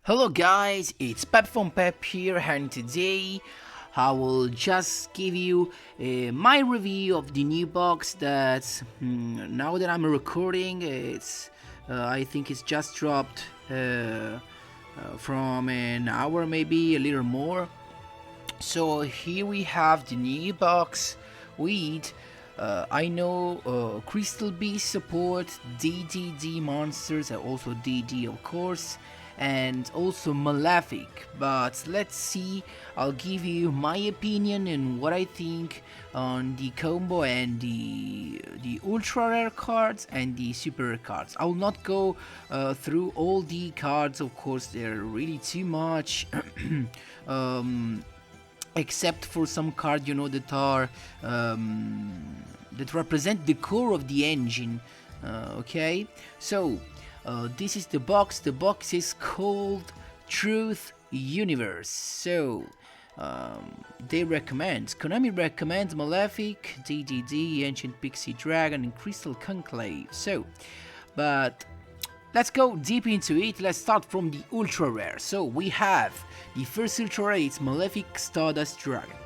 Hello guys, it's Pep from Pep here, and today I will just give you my review of the new box that now that I'm recording, I think it's just dropped from an hour, maybe a little more. So here we have the new box with I know Crystal Beast support, DDD monsters, and also DD of course, and also Malefic. But let's see, I'll give you my opinion and what I think on the combo and the ultra rare cards and the super rare cards. I will not go through all the cards, of course, they're really too much. Except for some cards, that are that represent the core of the engine. Okay, so this is the box. The box is called Truth Universe. So Konami recommends Malefic, DDD, Ancient Pixie Dragon, and Crystal Conclave. But let's go deep into it. Let's start from the ultra rare. So we have the first ultra rare. It's Malefic Stardust Dragon.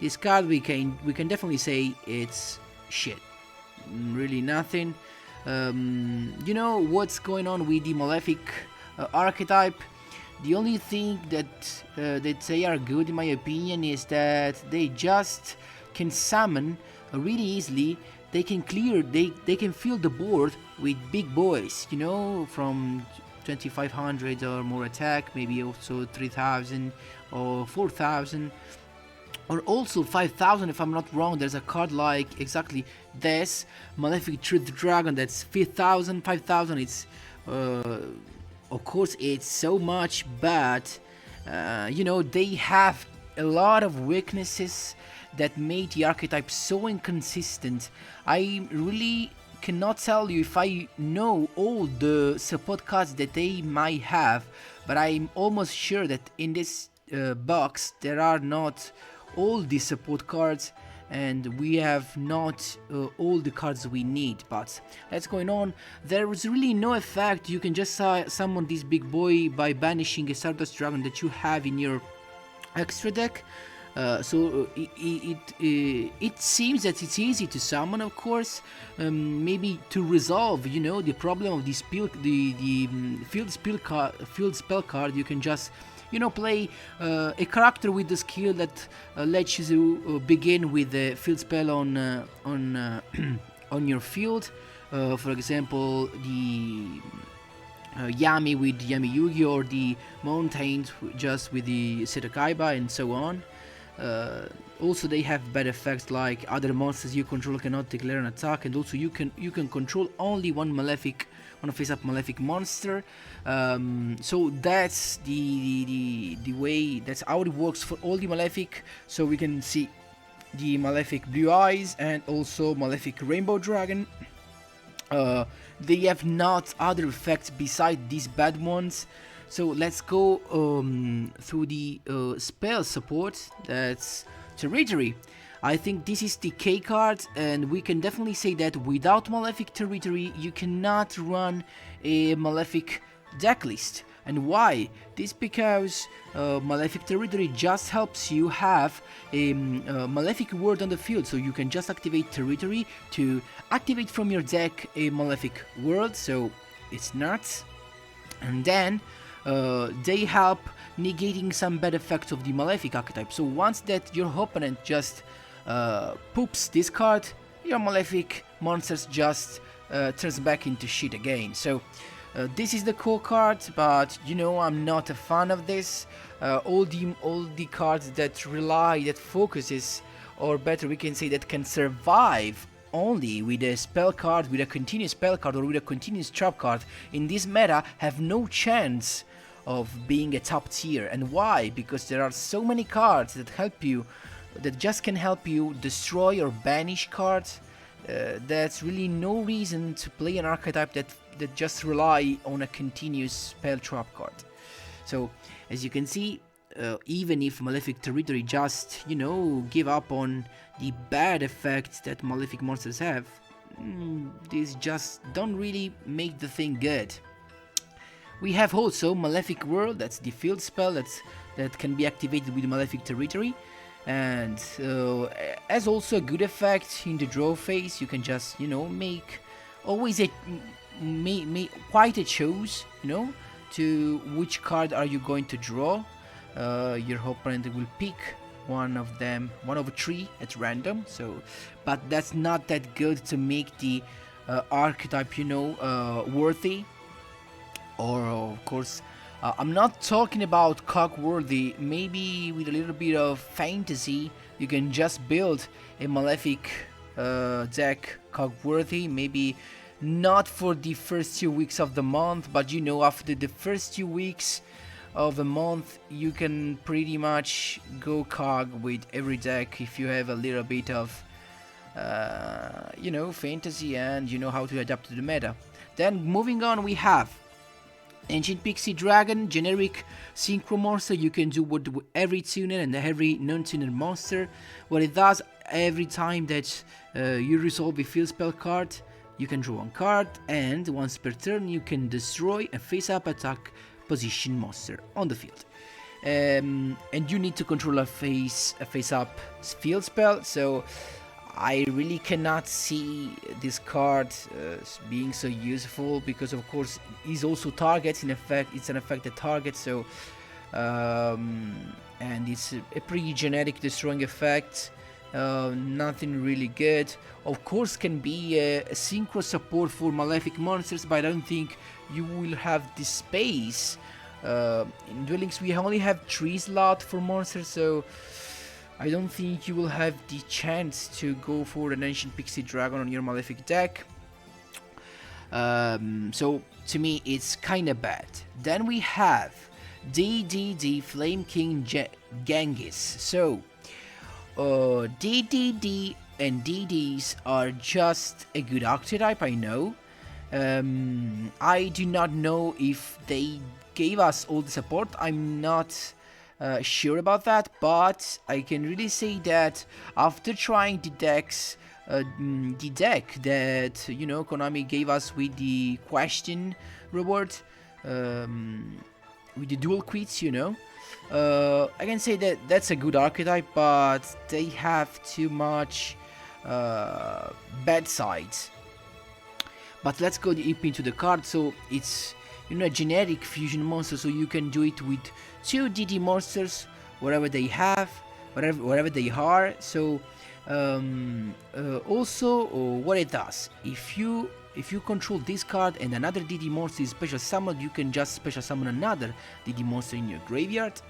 This card we can definitely say it's shit. Really nothing. You know what's going on with the Malefic archetype? The only thing that they are good in my opinion is that they just can summon really easily. They can fill the board with big boys, from 2500 or more attack, maybe also 3000 or 4000 or also 5000 if I'm not wrong. There's a card like exactly this Malefic Truth Dragon that's 5000. It's of course it's so much, but they have a lot of weaknesses that made the archetype so inconsistent. I really cannot tell you if I know all the support cards that they might have, but I'm almost sure that in this box there are not all the support cards, and we have not all the cards we need. But that's going on. There is really no effect. You can just summon this big boy by banishing a Stardust Dragon that you have in your extra deck. It seems that it's easy to summon, of course. Maybe to resolve, the problem of the field spell card. You can just, play a character with the skill that lets you begin with the field spell on on your field. For example, the Yami with Yami Yugi, or the Mountains just with the Setakaiba, and so on. Also, they have bad effects like other monsters you control cannot declare an attack, and also you can control only one face-up Malefic monster. So that's the way. That's how it works for all the Malefic. So we can see the Malefic Blue Eyes and also Malefic Rainbow Dragon. They have not other effects besides these bad ones. So let's go through the spell support. That's Territory. I think this is the K card, and we can definitely say that without Malefic Territory you cannot run a Malefic deck list. And why? This because Malefic Territory just helps you have a Malefic word on the field, so you can just activate Territory to activate from your deck a Malefic word, so it's nuts. And then they help negating some bad effects of the Malefic archetype. So once that your opponent just poops this card, your Malefic monsters just turns back into shit again. So this is the core card, but I'm not a fan of this. All the cards that focuses, or better we can say that can survive only with a spell card, with a continuous spell card, or with a continuous trap card in this meta have no chance of being a top tier. And why? Because there are so many cards that just can help you destroy or banish cards. That's really no reason to play an archetype that just rely on a continuous spell trap card. So as you can see, even if Malefic Territory just, give up on the bad effects that Malefic monsters have, these just don't really make the thing good. We have also Malefic World, that's the field spell that can be activated with Malefic Territory, and as also a good effect in the draw phase. You can just, make always quite a choice, to which card are you going to draw. Your opponent will pick one of them, one of three at random. So, but that's not that good to make the archetype, worthy. Or of course, I'm not talking about cog worthy. Maybe with a little bit of fantasy, you can just build a Malefic deck cog worthy. Maybe not for the first 2 weeks of the month, but after the first 2 weeks of the month, you can pretty much go cog with every deck if you have a little bit of fantasy and you know how to adapt to the meta. Then moving on, we have Ancient Pixie Dragon, generic synchro monster. You can do what every tuner and every non-tuner monster. What it does, every time that you resolve a field spell card, you can draw one card, and once per turn you can destroy a face-up attack position monster on the field. And you need to control a face-up field spell, so I really cannot see this card being so useful, because of course it also targets. In effect, it's an effect that targets, so and it's a pretty generic destroying effect. Nothing really good. Of course, can be a synchro support for Malefic monsters, but I don't think you will have the space. In Duel Links we only have 3 slots for monsters, so I don't think you will have the chance to go for an Ancient Pixie Dragon on your Malefic deck. So to me it's kinda bad. Then we have DDD Flame King Genghis. So DDD and DDs are just a good archetype, I know. I do not know if they gave us all the support. I'm not sure about that, but I can really say that after trying the deck that Konami gave us with the question reward, with the dual quits, I can say that that's a good archetype, but they have too much bad sides. But let's go deep into the card. So it's a generic fusion monster, so you can do it with 2 DD monsters wherever they have, wherever they are. So also what it does, if you control this card and another DD monster is special summoned, you can just special summon another DD monster in your graveyard.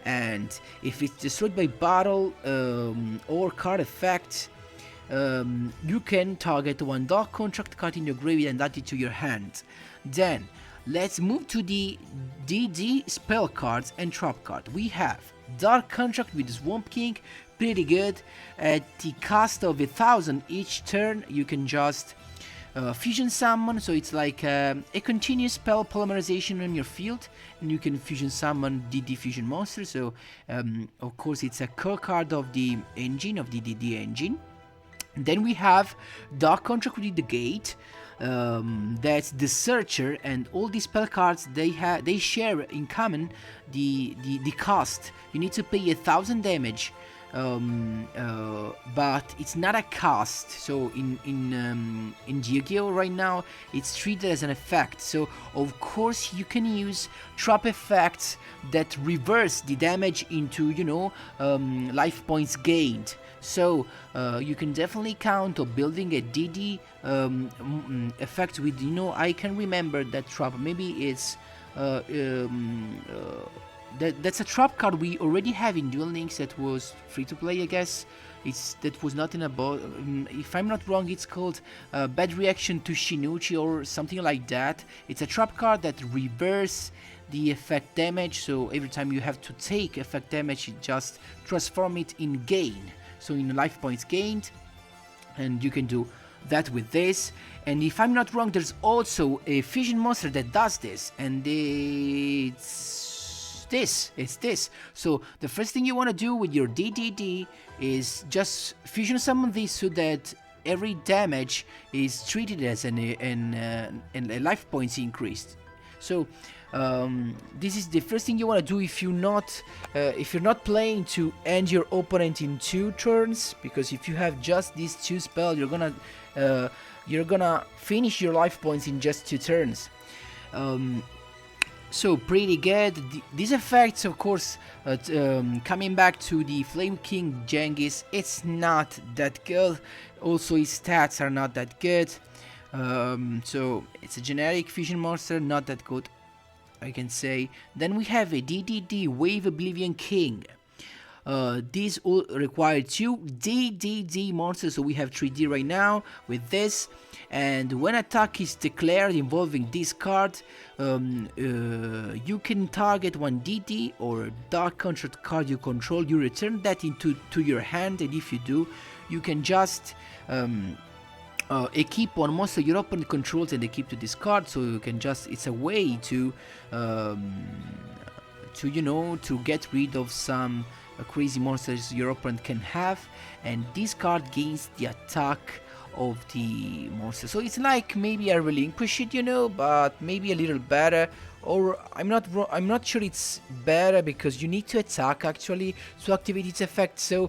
And if it's destroyed by battle or card effect, you can target one Dark Contract card in your graveyard and add it to your hand. Then let's move to the DD spell cards and trap card. We have Dark Contract with Swamp King, pretty good. At the cost of 1,000 each turn, you can just fusion summon, so it's like a continuous spell polymerization on your field, and you can fusion summon DD fusion monster. So of course it's a core card of the engine, of the DD engine. And then we have Dark Contract with the Gate. That's the Searcher, and all these spell cards they share in common the cost. You need to pay 1,000 damage, but it's not a cost. So in Yu-Gi-Oh right now it's treated as an effect. So of course you can use trap effects that reverse the damage into life points gained. So you can definitely count on building a DD effect with, I can remember that trap. Maybe it's that's a trap card we already have in Duel Links that was free to play, I guess. That was not in a if I'm not wrong, it's called Bad Reaction to Shinuchi or something like that. It's a trap card that reverse the effect damage, so every time you have to take effect damage, you just transform it in gain. So in life points gained, and you can do that with this. And if I'm not wrong, there's also a fusion monster that does this, and it's this. So the first thing you want to do with your DDD is just fusion summon this, so that every damage is treated as a life points increased. So This is the first thing you want to do if you're not playing to end your opponent in 2 turns, because if you have just these 2 spells, you're gonna finish your life points in just 2 turns. So pretty good. These effects, of course, coming back to the Flame King Genghis, it's not that good. Also, his stats are not that good. So it's a generic fusion monster, not that good, I can say. Then we have a DDD Wave Oblivion King. These all require 2 DDD monsters, so we have 3D right now with this. And when attack is declared involving this card, you can target 1 DD or Dark Construct card you control. You return that into your hand, and if you do, you can just equip one monster your opponent controls and equip to this card. So you can just, it's a way to get rid of some crazy monsters your opponent can have, and this card gains the attack of the monster. So it's like maybe a relinquish it, but maybe a little better. Or I'm not sure it's better, because you need to attack actually to activate its effect. So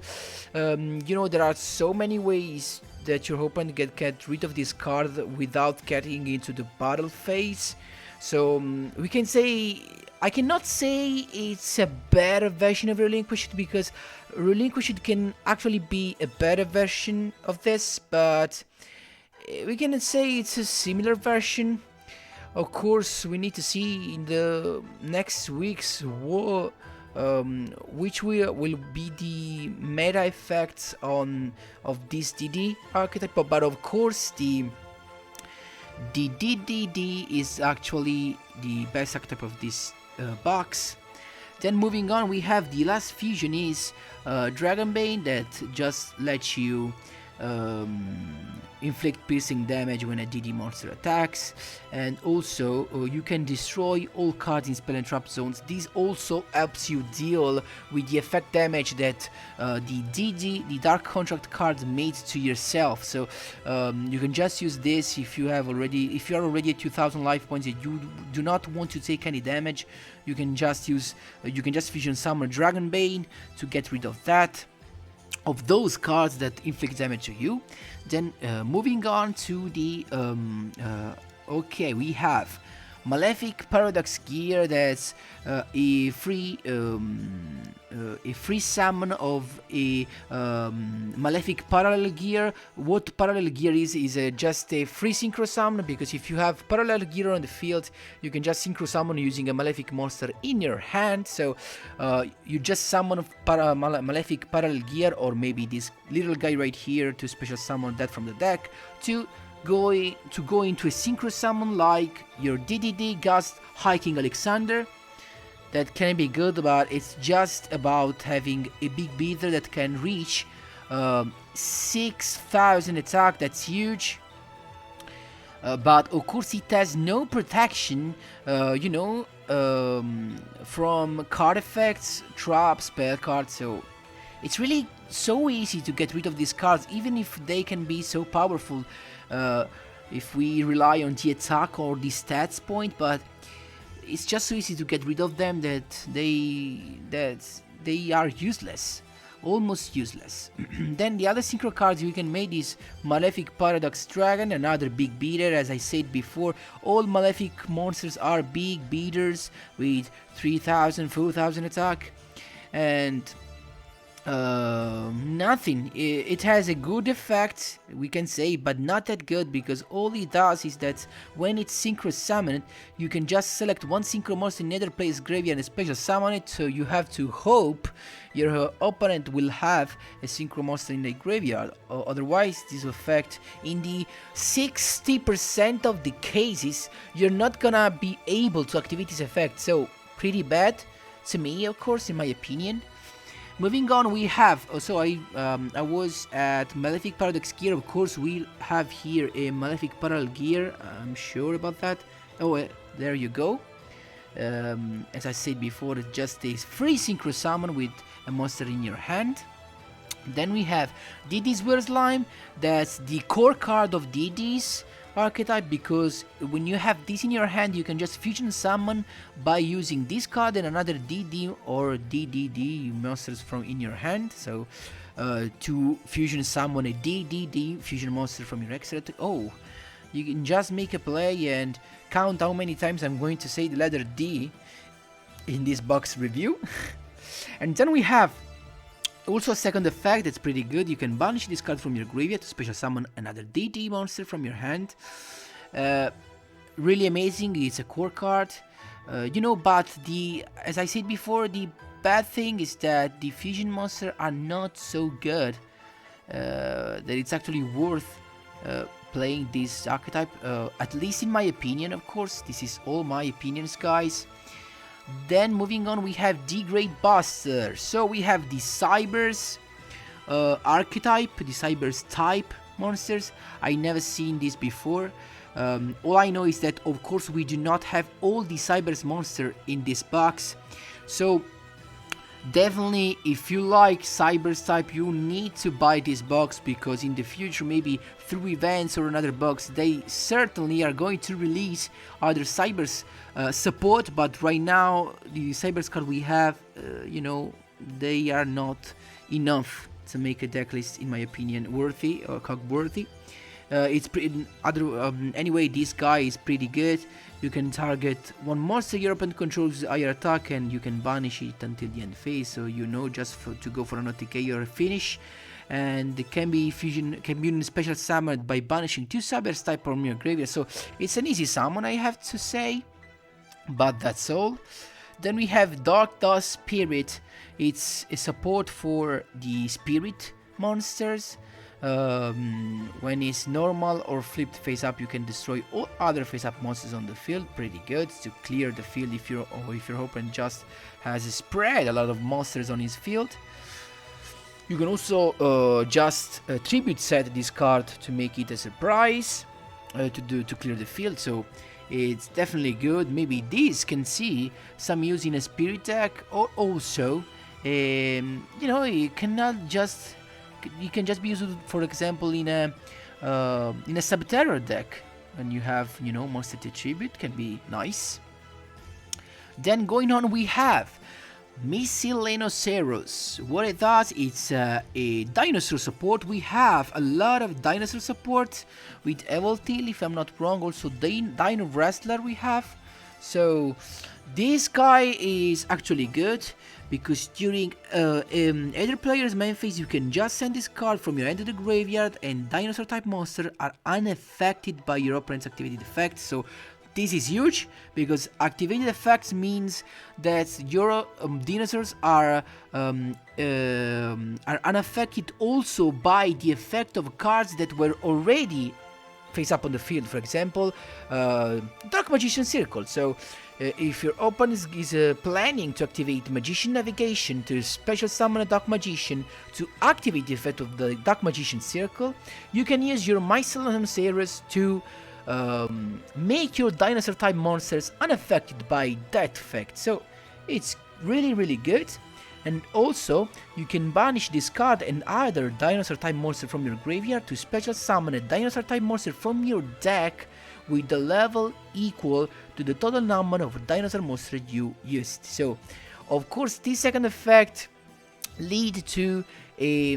there are so many ways that your opponent can get rid of this card without getting into the battle phase. So we can say, I cannot say it's a better version of Relinquished, because Relinquished can actually be a better version of this, but we can say it's a similar version. Of course, we need to see in the next weeks which will be the meta effects of this DD archetype, but of course the DDD is actually the best archetype of this box. Then moving on, we have the last fusion is Dragonbane, that just lets you inflict piercing damage when a DD monster attacks, and also you can destroy all cards in spell and trap zones. This also helps you deal with the effect damage that the Dark Contract card made to yourself. So you can just use this if you are already at 2000 life points and you do not want to take any damage. You can just fusion summon Dragonbane to get rid of that, of those cards that inflict damage to you. Then moving on to the okay, we have Malefic Paradox Gear. That's a free summon of a Malefic Parallel Gear. What Parallel Gear is just a free synchro summon, because if you have Parallel Gear on the field, you can just synchro summon using a Malefic monster in your hand. So you just summon Malefic Parallel Gear, or maybe this little guy right here, to special summon that from the deck to go into a synchro summon like your DDD Gust High King Alexander. That can be good, but it's just about having a big beater that can reach 6000 attack. That's huge. But of course it has no protection, from card effects, traps, spell cards. So it's really so easy to get rid of these cards, even if they can be so powerful. If we rely on the attack or the stats point, but it's just so easy to get rid of them that they are useless, almost useless. Then the other synchro cards we can make is Malefic Paradox Dragon, another big beater. As I said before, all Malefic monsters are big beaters with 3000, 4000 attack, and nothing. It has a good effect, we can say, but not that good, because all it does is that when it's synchro summoned, you can just select one synchro monster in another player's graveyard and special summon it. So you have to hope your opponent will have a synchro monster in the graveyard, otherwise this effect, in the 60% of the cases, you're not gonna be able to activate this effect. So pretty bad to me, of course, in my opinion. Moving on, we have, I was at Malefic Paradox Gear. Of course, we'll have here a Malefic Parallel Gear, I'm sure about that. Oh, there you go. As I said before, it's just a free synchro summon with a monster in your hand. Then we have DD's Weird Slime. That's the core card of DD's. archetype, because when you have this in your hand you can just fusion summon by using this card and another DD or DDD monsters from in your hand. So to fusion summon a DDD fusion monster from your extra. Oh, you can just make a play and count how many times I'm going to say the letter D in this box review. And then we have also a second effect that's pretty good. You can banish this card from your graveyard to special summon another DD monster from your hand. Really amazing. It's a core card. But as I said before, the bad thing is that the fusion monsters are not so good that it's actually worth playing this archetype, at least in my opinion. Of course, this is all my opinions, guys. Then moving on, we have D-Grade Buster. So we have the Cybers archetype, the Cybers type monsters. I never seen this before. All I know is that of course we do not have all the Cybers monster in this box. So definitely, if you like Cybers type, you need to buy this box, because in the future, maybe through events or another box, they certainly are going to release other Cybers support. But right now, the Cybers card we have, they are not enough to make a deck list, in my opinion, worthy or cog worthy. It's pretty anyway, this guy is pretty good. You can target one monster your opponent controls with higher attack, and you can banish it until the end phase. So just to go for an OTK or a finish. And it can be special summoned by banishing 2 Cybers type from your graveyard. So it's an easy summon, I have to say. But that's all. Then we have Dark Dust Spirit. It's a support for the spirit monsters. When it's normal or flipped face up, you can destroy all other face up monsters on the field. Pretty good to clear the field if your opponent just has spread a lot of monsters on his field. You can also just tribute set this card to make it a surprise to clear the field. So it's definitely good. Maybe this can see some use in a spirit deck, or also it cannot just. It can just be used, for example, in a Subterror deck, and you have monster to tribute. Can be nice. Then going on, we have Miscellaneous. What it does, it's a dinosaur support. We have a lot of dinosaur support with Evoltil, if I'm not wrong. Also Dino Wrestler we have. So this guy is actually good, because during either player's main phase, you can just send this card from your end to the graveyard, and dinosaur type monsters are unaffected by your opponent's activated effects. So this is huge, because activated effects means that your dinosaurs are unaffected also by the effect of cards that were already face up on the field. For example, Dark Magician Circle. So if your opponent is planning to activate Magician Navigation to special summon a Dark Magician to activate the effect of the Dark Magician Circle, you can use your Miscellaneous to make your dinosaur type monsters unaffected by that effect. So it's really, really good. And also, you can banish this card and either dinosaur type monster from your graveyard to special summon a dinosaur type monster from your deck with the level equal to the total number of dinosaur monsters you used. So, of course, this second effect lead to a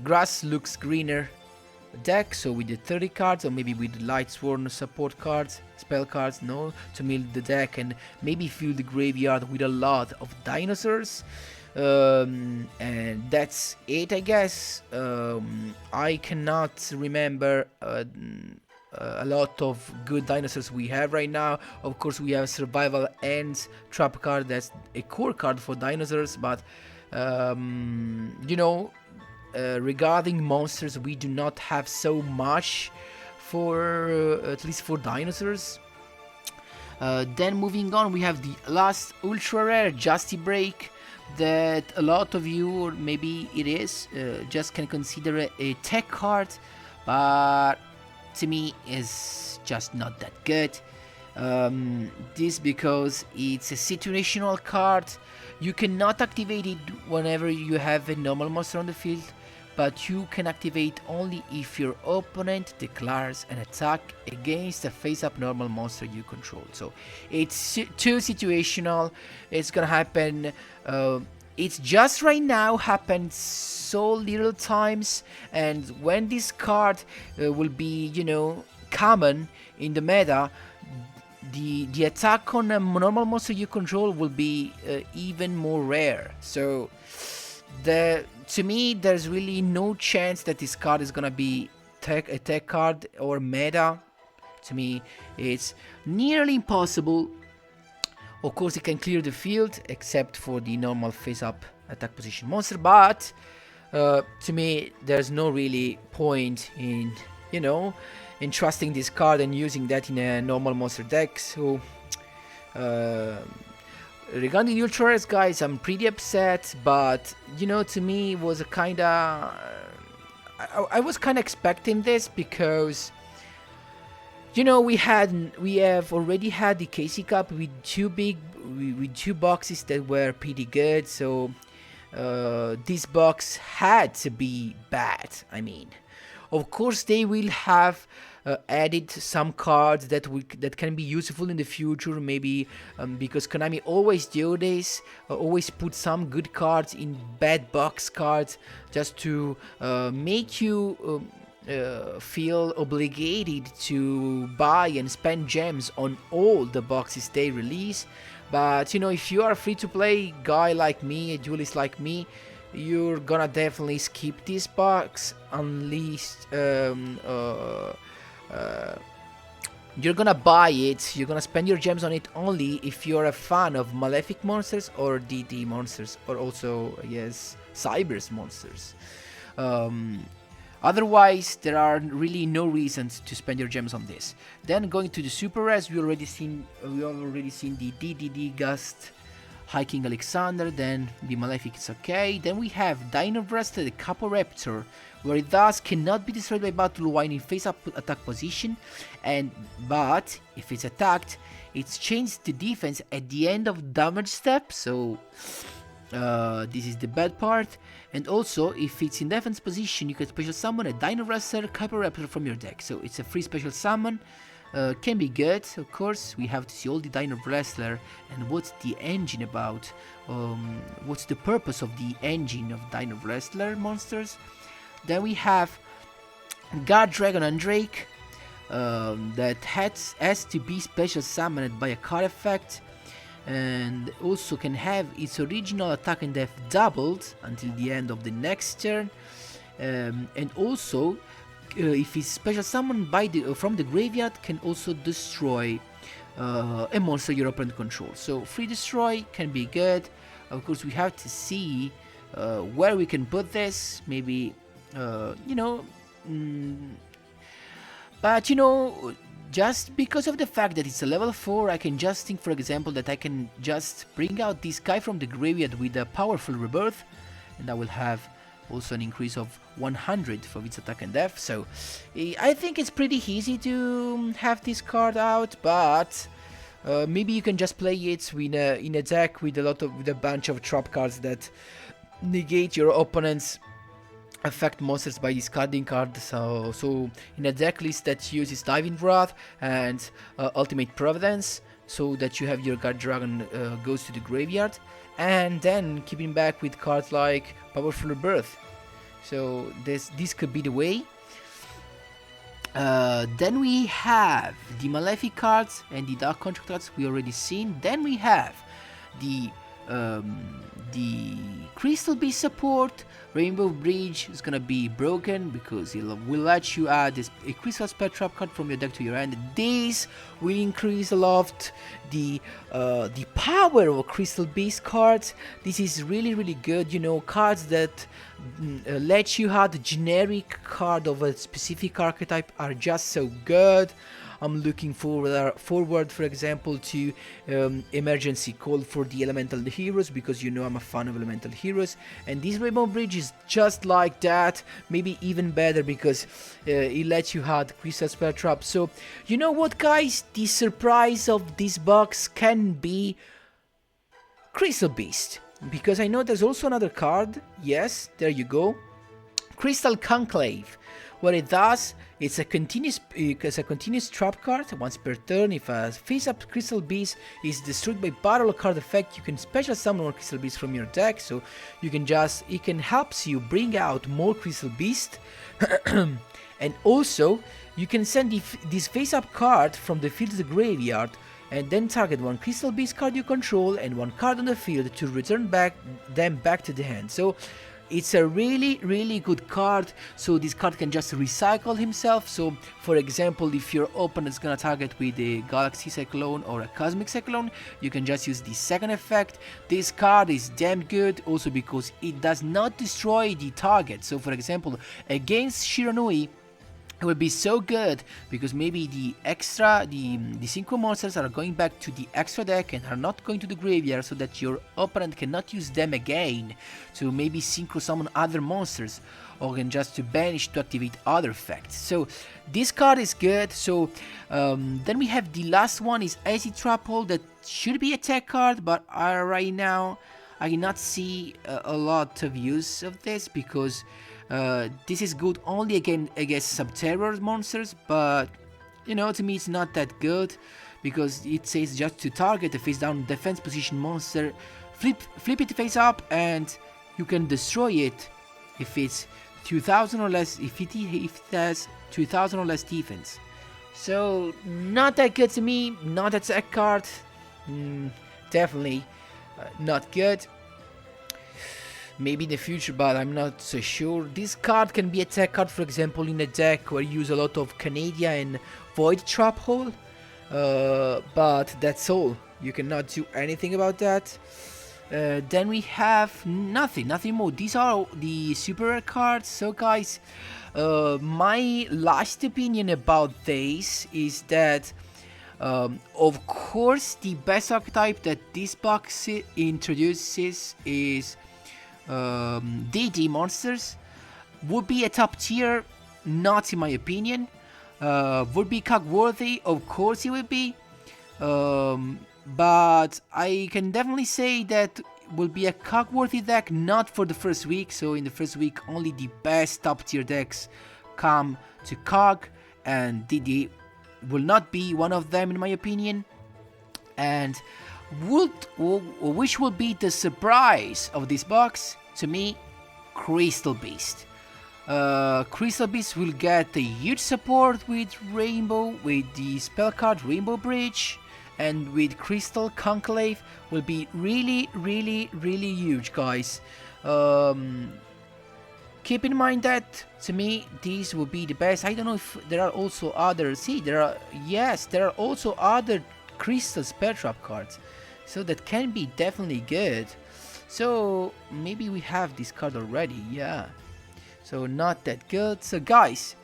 grass looks greener deck. So with the 30 cards, or maybe with the Lightsworn support cards, spell cards, to mill the deck and maybe fill the graveyard with a lot of dinosaurs. And that's it, I guess. I cannot remember a lot of good dinosaurs we have right now. Of course, we have Survival Ends trap card, that's a core card for dinosaurs, but regarding monsters, we do not have so much for at least for dinosaurs. Then moving on, we have the last ultra rare Justy Break, that a lot of you, or maybe it is, just can consider a tech card, but to me is just not that good. This because it's a situational card. You cannot activate it whenever you have a normal monster on the field, but you can activate only if your opponent declares an attack against a face-up normal monster you control. So it's too situational. It's gonna happen. It's just right now happened so little times, and when this card will be, common in the meta, the attack on a normal monster you control will be even more rare. So to me, there's really no chance that this card is gonna be a tech card or meta. To me, it's nearly impossible. Of course, it can clear the field, except for the normal face-up attack position monster, but to me, there's no really point in, in trusting this card and using that in a normal monster deck. So, regarding Ultra Rares, guys, I'm pretty upset, but, to me, it was a kinda... I was kinda expecting this because... we have already had the KC Cup with two boxes that were pretty good, so this box had to be bad. I mean, of course they will have added some cards that can be useful in the future, maybe because Konami always do this, always put some good cards in bad box cards just to make you feel obligated to buy and spend gems on all the boxes they release. But if you are a free-to-play guy like me, a duelist like me, you're gonna definitely skip this box unless you're gonna buy it. You're gonna spend your gems on it only if you're a fan of Malefic monsters or DD monsters, or also, yes, Cybers monsters. Otherwise, there are really no reasons to spend your gems on this. Then going to the Super Rares, we already seen the DDD Gust, High King Alexander. Then the Malefic is okay. Then we have Dino Wrestler, the Caporaptor, where it thus cannot be destroyed by battle while in face-up attack position, but if it's attacked, it's changed to defense at the end of damage step. So this is the bad part. And also, if it's in defense position, you can special summon a Dino Wrestler Caporaptor from your deck. So it's a free special summon. Can be good, of course. We have to see all the Dino Wrestler and what's the engine about. What's the purpose of the engine of Dino Wrestler monsters. Then we have Guard Dragon and Drake that has to be special summoned by a card effect, and also can have its original attack and def doubled until the end of the next turn, and also if it's special summoned from the graveyard, can also destroy a monster your opponent controls. So free destroy can be good. Of course, we have to see where we can put this. Maybe but just because of the fact that it's a level 4, I can just think, for example, that I can just bring out this guy from the graveyard with a powerful rebirth, and I will have also an increase of 100 for its attack and def. So I think it's pretty easy to have this card out, but maybe you can just play it in a deck with a bunch of trap cards that negate your opponent's affect monsters by discarding cards. So in a deck list that uses Diving Wrath and Ultimate Providence, so that you have your Guard Dragon goes to the graveyard, and then keeping back with cards like Powerful Rebirth. So this could be the way. Then we have the Malefic cards and the Dark Contract cards we already seen. Then we have the Crystal Beast support. Rainbow Bridge is gonna be broken because it will let you add a Crystal Spell Trap card from your deck to your hand. This will increase a lot the power of Crystal Beast cards. This is really good. Cards that let you add a generic card of a specific archetype are just so good. I'm looking forward, for example, to Emergency Call for the Elemental Heroes, because I'm a fan of Elemental Heroes, and this Rainbow Bridge is just like that, maybe even better, because it lets you add Crystal Spell Trap. So, you know what, guys? The surprise of this box can be Crystal Beast, because I know there's also another card. Yes, there you go. Crystal Conclave. What it does, it's a continuous trap card. Once per turn, if a face-up Crystal Beast is destroyed by battle card effect, you can special summon more Crystal Beast from your deck. So you can it can helps you bring out more Crystal Beast. And also, you can send this face-up card from the field to the graveyard, and then target one Crystal Beast card you control and one card on the field to return them back to the hand. So it's a really good card. So this card can just recycle himself. So for example, if your opponent is gonna target with a Galaxy Cyclone or a Cosmic Cyclone, you can just use the second effect. This card is damn good also because it does not destroy the target. So for example, against Shiranui, it will be so good because maybe the synchro monsters are going back to the extra deck and are not going to the graveyard, so that your opponent cannot use them again to maybe synchro summon other monsters, or can just to banish to activate other effects. So this card is good. So then we have the last one is Icy Trap Hole. That should be a tech card, but right now I cannot see a lot of use of this because this is good only against Subterror monsters, but you know, to me it's not that good because it says just to target a face down defense position monster, flip it face up, and you can destroy it if it's 2000 or less, if it has 2000 or less defense. So not that good to me, not a tech card, definitely not good. Maybe in the future, but I'm not so sure. This card can be a tech card, for example, in a deck where you use a lot of Canadia and Void Trap Hole. But that's all. You cannot do anything about that. Then we have nothing more. These are the super rare cards. So guys, my last opinion about this is that of course the best archetype that this box introduces is DD monsters. Would be a top tier, not in my opinion. Would be cog worthy, of course it would be, but I can definitely say that will be a cog worthy deck, not for the first week. So in the first week only the best top tier decks come to cog, and DD will not be one of them in my opinion. And which will be the surprise of this box? To me, Crystal Beast. Crystal Beast will get a huge support with Rainbow, with the spell card Rainbow Bridge, and with Crystal Conclave will be really huge, guys. Keep in mind that, to me, these will be the best. I don't know if there are also other... See, there are also other Crystal Spell Trap cards. So that can be definitely good. So maybe we have this card already, yeah. So not that good. So guys,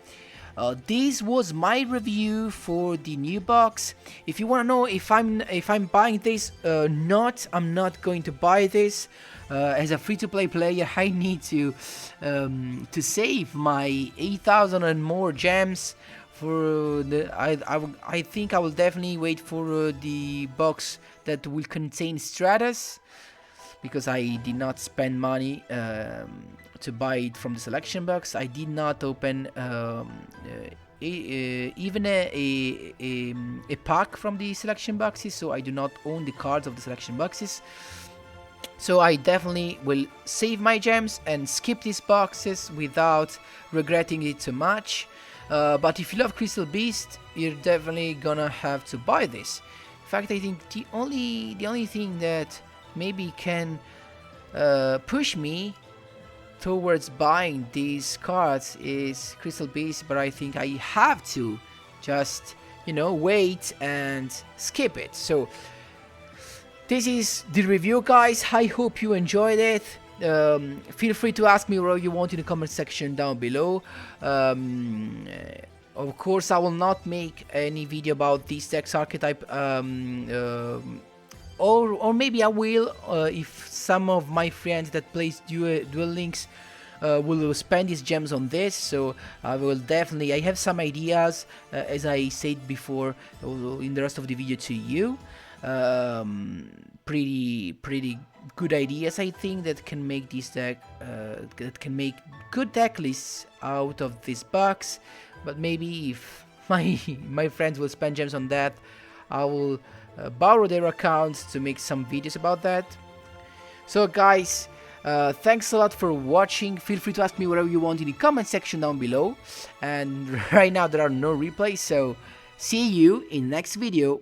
this was my review for the new box. If you want to know if I'm buying this, I'm not going to buy this. As a free-to-play player, I need to save my 8,000 and more gems. For the I think I will definitely wait for the box that will contain Stratus, because I did not spend money to buy it from the selection box. I did not open even a pack from the selection boxes, so I do not own the cards of the selection boxes. So I definitely will save my gems and skip these boxes without regretting it too much. But if you love Crystal Beast, you're definitely gonna have to buy this. In fact, I think the only thing that maybe can push me towards buying these cards is Crystal Beast, but I think I have to just, you know, wait and skip it. So this is the review, guys. I hope you enjoyed it. Feel free to ask me whatever you want in the comment section down below. Of course, I will not make any video about this deck's archetype, or maybe I will if some of my friends that plays Duel Links will spend his gems on this. So I will definitely, I have some ideas, as I said before in the rest of the video to you. pretty good ideas, I think, that can make this deck that can make good deck lists out of this box. But maybe if my friends will spend gems on that, I will borrow their accounts to make some videos about that. So guys, thanks a lot for watching. Feel free to ask me whatever you want in the comment section down below. And right now there are no replays, so see you in next video.